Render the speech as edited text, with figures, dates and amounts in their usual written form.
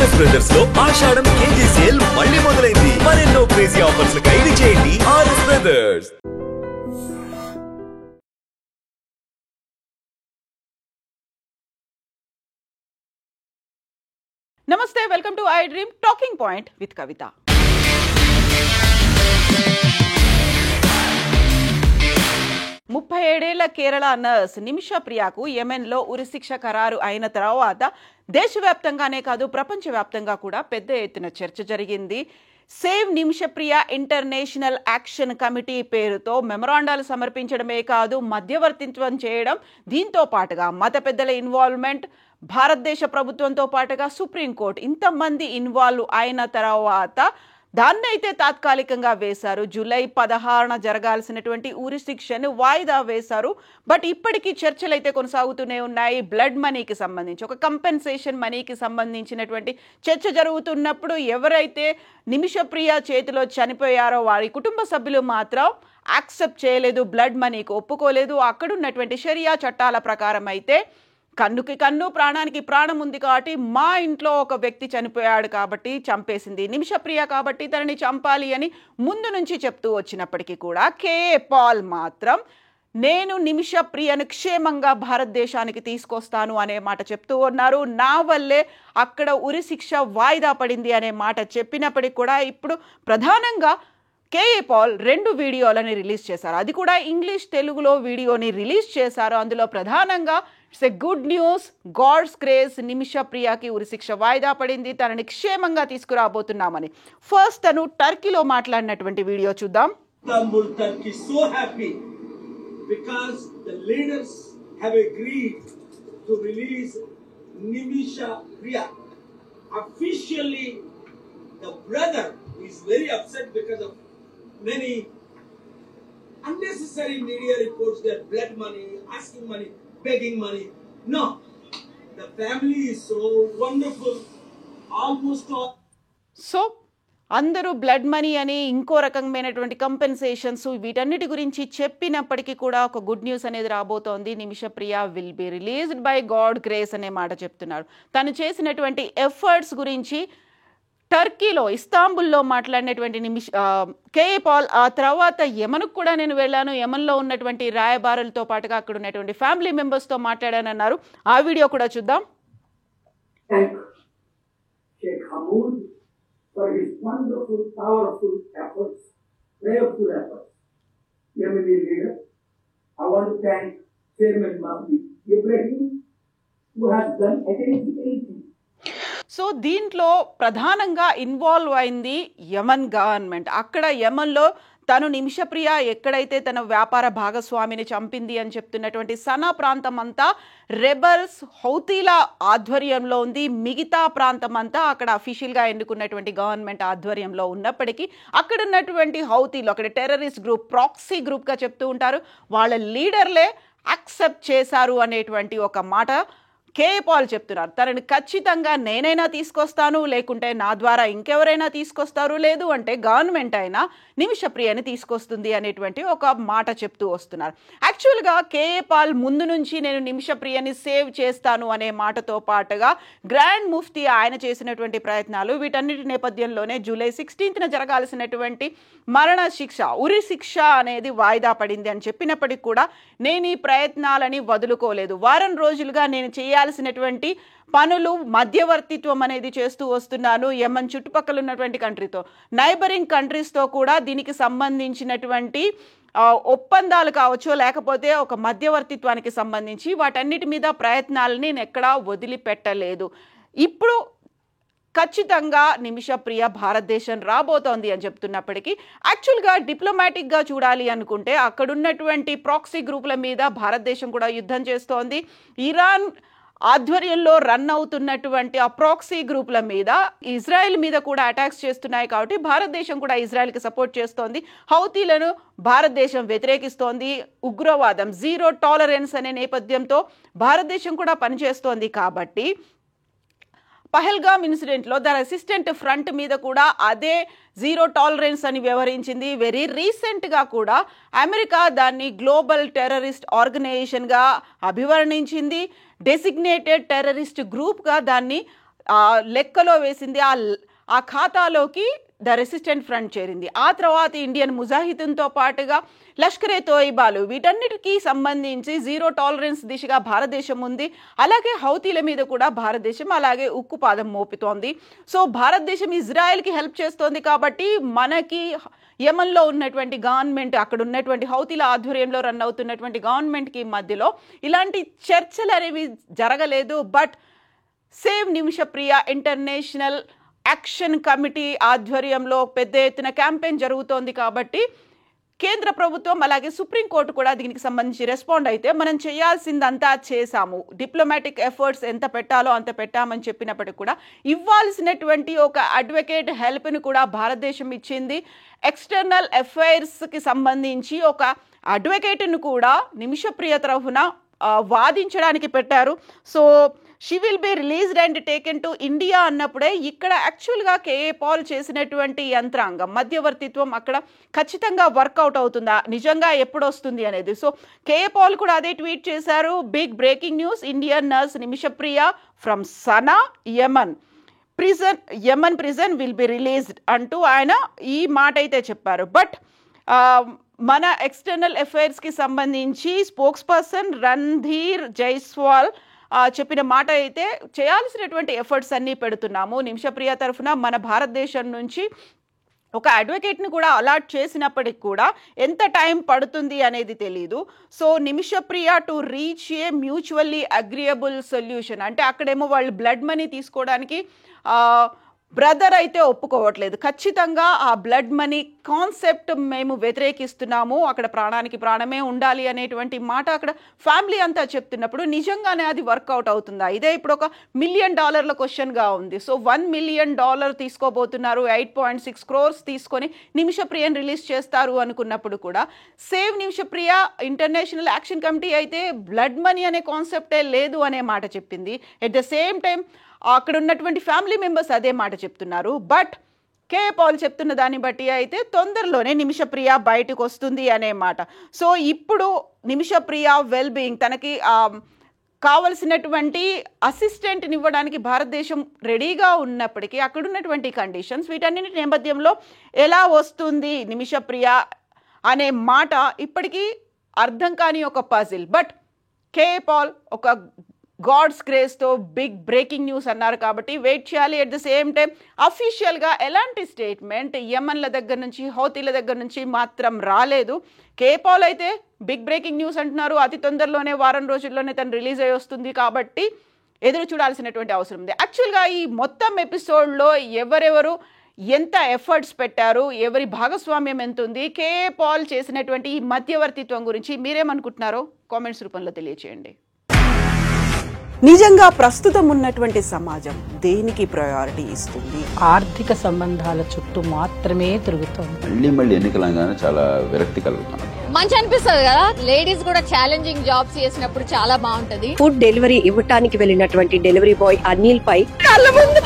RS brothers లో ఆషాఢం KG sale మళ్ళీ మొదలైంది. మరెన్నో క్రేజీ ఆఫర్స్ ఖైదీ చేయండి ఆర్ఎస్ బ్రదర్స్. నమస్తే, welcome to I dream talking point with Kavitha. ముప్పై ఏడేళ్ల కేరళ నర్స్ నిమిషా ప్రియాకు యెమెన్లో ఉరిశిక్ష ఖరారు అయిన తర్వాత దేశవ్యాప్తంగానే కాదు ప్రపంచవ్యాప్తంగా కూడా పెద్ద ఎత్తున చర్చ జరిగింది. Save Nimishapriya international action committee పేరుతో మెమొరాండాలు సమర్పించడమే కాదు, మధ్యవర్తిత్వం చేయడం, దీంతో పాటుగా మత పెద్దల ఇన్వాల్వ్మెంట్, భారతదేశ ప్రభుత్వంతో పాటుగా సుప్రీంకోర్టు ఇంతమంది ఇన్వాల్వ్ అయిన తర్వాత దాన్నైతే తాత్కాలికంగా వేశారు. జూలై 16న జరగాల్సినటువంటి ఉరి శిక్షను వాయిదా వేశారు. బట్ ఇప్పటికీ చర్చలు అయితే కొనసాగుతూనే ఉన్నాయి. బ్లడ్ మనీకి సంబంధించి, ఒక కంపెన్సేషన్ మనీకి సంబంధించినటువంటి చర్చ జరుగుతున్నప్పుడు ఎవరైతే నిమిషప్రియ చేతిలో చనిపోయారో వారి కుటుంబ సభ్యులు మాత్రం యాక్సెప్ట్ చేయలేదు, బ్లడ్ మనీకి ఒప్పుకోలేదు. అక్కడున్నటువంటి షరియా చట్టాల ప్రకారం అయితే కన్నుకి కన్ను, ప్రాణానికి ప్రాణం ఉంది కాబట్టి, మా ఇంట్లో ఒక వ్యక్తి చనిపోయాడు కాబట్టి చంపేసింది నిమిషప్రియ కాబట్టి తనని చంపాలి అని ముందు నుంచి చెప్తూ వచ్చినప్పటికీ కూడా కేఏ పాల్ మాత్రం నేను నిమిషప్రియను క్షేమంగా భారతదేశానికి తీసుకొస్తాను అనే మాట చెప్తూ ఉన్నారు. నా వల్లే అక్కడ ఉరి శిక్ష వాయిదా పడింది అనే మాట చెప్పినప్పటికీ కూడా ఇప్పుడు ప్రధానంగా కేఏ పాల్ 2 వీడియోలని రిలీజ్ చేశారు. అది కూడా ఇంగ్లీష్ తెలుగులో వీడియోని రిలీజ్ చేశారు. అందులో ప్రధానంగా it's a good news, God's grace, నిమిషప్రియకి ఉరిశిక్ష వాయిదా పడింది, తనని క్షేమంగా తీసుకురాబోతున్నామని. ఫస్ట్ తను టర్కీలో మాట్లాడినటువంటి వీడియో చూద్దాం. Istanbul, Turkey, so happy because the leaders have agreed to release Nimisha Priya. Officially, the brother is very upset because of many unnecessary media reports that blood money, asking money, begging money. No, the family is so wonderful. Almost all. So అందరూ blood money అని, ఇంకో రకమైనటువంటి కంపెన్సేషన్స్, వీటన్నిటి గురించి చెప్పినప్పటికీ కూడా ఒక good news అనేది రాబోతోంది. Nimishapriya will be released by God grace అనే మాట చెప్తున్నారు. తను చేసినటువంటి ఎఫర్ట్స్ గురించి టర్కీలో ఇస్తాంబుల్లో మాట్లాడినటువంటి కేఏ పాల్ ఆ తర్వాత యెమెన్కు కూడా నేను వెళ్ళాను, యెమెన్లో ఉన్నటువంటి రాయబారులతో పాటుగా అక్కడ ఉన్నటువంటి ఫ్యామిలీ మెంబర్స్తో మాట్లాడానన్నారు. ఆ వీడియో కూడా చూద్దాం. For his wonderful, powerful efforts, prayerful efforts. Yemeni leader, I want to thank Chairman Mahdi Ibrahim, who has done anything. So దీంట్లో ప్రధానంగా ఇన్వాల్వ్ అయింది యెమెన్ గవర్నమెంట్. అక్కడ యెమెన్లో తను నిమిషప్రియ ఎక్కడైతే తన వ్యాపార భాగస్వామిని చంపింది అని చెప్తున్నటువంటి సనా ప్రాంతం అంతా రెబల్స్, హౌతీల ఆధ్వర్యంలో ఉంది. మిగతా ప్రాంతం అంతా అక్కడ అఫీషియల్గా ఎన్నుకున్నటువంటి గవర్నమెంట్ ఆధ్వర్యంలో ఉన్నప్పటికీ అక్కడ ఉన్నటువంటి హౌతీలు, అక్కడ టెర్రరిస్ట్ గ్రూప్, ప్రాక్సీ గ్రూప్గా చెప్తూ ఉంటారు, వాళ్ళ లీడర్లే యాక్సెప్ట్ చేశారు అనేటువంటి ఒక మాట కేఏ పాల్ చెప్తున్నారు. తనని ఖచ్చితంగా నేనైనా తీసుకొస్తాను, లేకుంటే నా ద్వారా ఇంకెవరైనా తీసుకొస్తారు, లేదు అంటే గవర్నమెంట్ అయినా నిమిషప్రియని తీసుకొస్తుంది అనేటువంటి ఒక మాట చెప్తూ వస్తున్నారు. యాక్చువల్గా కేఏ పాల్ ముందు నుంచి నేను నిమిషప్రియని సేవ్ చేస్తాను అనే మాటతో పాటుగా గ్రాండ్ ముఫ్తీ ఆయన చేసినటువంటి ప్రయత్నాలు, వీటన్నిటి నేపథ్యంలోనే జూలై 16న జరగాల్సినటువంటి మరణ శిక్ష, ఉరి శిక్ష అనేది వాయిదా పడింది అని చెప్పినప్పటికీ కూడా నేను ఈ ప్రయత్నాలని వదులుకోలేదు. వారం రోజులుగా నేను చేయాల్సినటువంటి పనులు, మధ్యవర్తిత్వం అనేది చేస్తూ వస్తున్నాను. యెమెన్ చుట్టుపక్కల ఉన్నటువంటి కంట్రీతో, నైబరింగ్ కంట్రీస్తో కూడా దీనికి సంబంధించినటువంటి ఒప్పందాలు కావచ్చు, లేకపోతే ఒక మధ్యవర్తిత్వానికి సంబంధించి వాటన్నిటి మీద ప్రయత్నాలని నేను ఎక్కడా వదిలిపెట్టలేదు. ఇప్పుడు ఖచ్చితంగా నిమిషప్రియ భారతదేశం రాబోతోంది అని చెప్తున్నప్పటికీ యాక్చువల్గా డిప్లొమాటిక్గా చూడాలి అనుకుంటే అక్కడున్నటువంటి ప్రాక్సీ గ్రూపుల మీద భారతదేశం కూడా యుద్ధం చేస్తోంది. ఇరాన్ ఆధ్వర్యంలో రన్ అవుతున్నటువంటి ఆ ప్రాక్సీ గ్రూపుల మీద ఇజ్రాయెల్ మీద కూడా అటాక్స్ చేస్తున్నాయి కాబట్టి భారతదేశం కూడా ఇజ్రాయెల్కి సపోర్ట్ చేస్తోంది. హౌతీలను భారతదేశం వ్యతిరేకిస్తోంది. ఉగ్రవాదం, జీరో టాలరెన్స్ అనే నేపథ్యంతో భారతదేశం కూడా పనిచేస్తోంది కాబట్టి పహల్గామ్ ఇన్సిడెంట్లో ద రెసిస్టెంట్ ఫ్రంట్ మీద కూడా అదే జీరో టాలరెన్స్ అని వ్యవహరించింది. వెరీ రీసెంట్గా కూడా అమెరికా దాన్ని గ్లోబల్ టెర్రరిస్ట్ ఆర్గనైజేషన్గా అభివర్ణించింది. డెసిగ్నేటెడ్ టెర్రరిస్ట్ గ్రూప్గా దాన్ని లెక్కలో వేసింది, ఆ ఖాతాలోకి ద రెసిస్టెంట్ ఫ్రంట్ చేరింది. ఆ తర్వాత ఇండియన్ ముజాహిదీన్తో పాటుగా లష్కరే తోయిబాలు, వీటన్నిటికీ సంబంధించి జీరో టాలరెన్స్ దిశగా భారతదేశం ఉంది. అలాగే హౌతీల మీద కూడా భారతదేశం అలాగే ఉక్కుపాదం మోపుతోంది. సో భారతదేశం ఇజ్రాయెల్కి హెల్ప్ చేస్తోంది కాబట్టి మనకి యెమెన్లో ఉన్నటువంటి గవర్నమెంట్, అక్కడ ఉన్నటువంటి హౌతీల ఆధ్వర్యంలో రన్ అవుతున్నటువంటి గవర్నమెంట్కి మధ్యలో ఇలాంటి చర్చలు అనేవి జరగలేదు. But save Nimishapriya international action committee ఆధ్వర్యంలో పెద్ద ఎత్తున క్యాంపెయిన్ జరుగుతోంది కాబట్టి కేంద్ర ప్రభుత్వం అలాగే సుప్రీంకోర్టు కూడా దీనికి సంబంధించి రెస్పాండ్ అయితే మనం చేయాల్సిందంతా చేశాము, డిప్లొమాటిక్ ఎఫర్ట్స్ ఎంత పెట్టాలో అంత పెట్టామని చెప్పినప్పటికీ కూడా ఇవ్వాల్సినటువంటి ఒక అడ్వకేట్ హెల్ప్ని కూడా భారతదేశం ఇచ్చింది. ఎక్స్టర్నల్ అఫైర్స్కి సంబంధించి ఒక అడ్వకేట్ను కూడా నిమిషప్రియ తరఫున వాదించడానికి పెట్టారు. So she will be released and taken to India అన్నప్పుడే ఇక్కడ యాక్చువల్గా కేఏ పాల్ చేసినటువంటి యంత్రాంగం మధ్యవర్తిత్వం అక్కడ ఖచ్చితంగా వర్కౌట్ అవుతుందా, నిజంగా ఎప్పుడు వస్తుంది అనేది. సో కేఏ పాల్ కూడా అదే ట్వీట్ చేశారు. Big breaking news, Indian nurse Nimishapriya from Sanaa Yemen prison will be released అంటూ ఆయన ఈ మాట అయితే చెప్పారు. బట్ మన ఎక్స్టర్నల్ అఫైర్స్కి సంబంధించి స్పోక్స్ పర్సన్ రణ్ధీర్ జైస్వాల్ చెప్పిన మాట అయితే చేయాల్సినటువంటి ఎఫర్ట్స్ అన్నీ పెడుతున్నాము. నిమిషప్రియ తరఫున మన భారతదేశం నుంచి ఒక అడ్వకేట్ని కూడా అలాట్ చేసినప్పటికి కూడా ఎంత టైం పడుతుంది అనేది తెలీదు. So Nimishapriya to reach A mutually agreeable solution అంటే అక్కడేమో వాళ్ళు బ్లడ్ మనీ తీసుకోవడానికి బ్రదర్ అయితే ఒప్పుకోవట్లేదు. ఖచ్చితంగా ఆ బ్లడ్ మనీ కాన్సెప్ట్ మేము వ్యతిరేకిస్తున్నాము, అక్కడ ప్రాణానికి ప్రాణమే ఉండాలి అనేటువంటి మాట అక్కడ ఫ్యామిలీ అంతా చెప్తున్నప్పుడు నిజంగానే అది వర్కౌట్ అవుతుందా? ఇదే ఇప్పుడు ఒక $1 మిలియన్ క్వశ్చన్గా ఉంది. సో $1 మిలియన్ తీసుకోబోతున్నారు, 8.6 crores తీసుకొని నిమిషప్రియని రిలీజ్ చేస్తారు అనుకున్నప్పుడు కూడా save Nimishapriya international action committee అయితే బ్లడ్ మనీ అనే కాన్సెప్టే లేదు అనే మాట చెప్పింది. ఎట్ ద సేమ్ టైం అక్కడ ఉన్నటువంటి ఫ్యామిలీ మెంబర్స్ అదే మాట చెప్తున్నారు. బట్ కేఏ పాల్ చెప్తున్న దాన్ని బట్టి అయితే తొందరలోనే నిమిషప్రియ బయటకు వస్తుంది అనే మాట. సో ఇప్పుడు నిమిషప్రియ వెల్ బీయింగ్, తనకి కావలసినటువంటి అసిస్టెంట్ని ఇవ్వడానికి భారతదేశం రెడీగా ఉన్నప్పటికీ అక్కడ ఉన్నటువంటి కండిషన్స్ వీటన్నిటి నేపథ్యంలో ఎలా వస్తుంది నిమిషప్రియ అనే మాట ఇప్పటికీ అర్థం కాని ఒక పజిల్. బట్ కేఏ పాల్ ఒక గాడ్స్ గ్రేస్తో బిగ్ బ్రేకింగ్ న్యూస్ అన్నారు కాబట్టి వెయిట్ చేయాలి. ఎట్ ద సేమ్ టైం అఫీషియల్గా ఎలాంటి స్టేట్మెంట్ యెమెన్ల దగ్గర నుంచి హౌతీల దగ్గర నుంచి మాత్రం రాలేదు. కేఏ పాల్ అయితే బిగ్ బ్రేకింగ్ న్యూస్ అంటున్నారు, అతి తొందరలోనే వారం రోజుల్లోనే తను రిలీజ్ అయ్యి వస్తుంది కాబట్టి ఎదురు చూడాల్సినటువంటి అవసరం ఉంది. యాక్చువల్గా ఈ మొత్తం ఎపిసోడ్లో ఎవరెవరు ఎంత ఎఫర్ట్స్ పెట్టారు, ఎవరి భాగస్వామ్యం ఎంత ఉంది, కేఏ పాల్ చేసినటువంటి ఈ మధ్యవర్తిత్వం గురించి మీరేమనుకుంటున్నారో కామెంట్స్ రూపంలో తెలియచేయండి. నిజంగా ప్రస్తుతం ఉన్నటువంటి సమాజం దేనికి ప్రయారిటీ ఇస్తుంది? ఆర్థిక సంబంధాల చుట్టూ మాత్రమే తిరుగుతుంది. మళ్ళీ ఎన్నికలంగానే చాలా విరక్తి కలుగుతాం. మంచి అనిపిస్తుంది కదా, లేడీస్ కూడా ఛాలెంజింగ్ జాబ్స్ చేసినప్పుడు చాలా బాగుంటది. ఫుడ్ డెలివరీ ఇవ్వటానికి వెళ్ళినటువంటి డెలివరీ బాయ్ అనిల్ పై కళ్ళ ముందు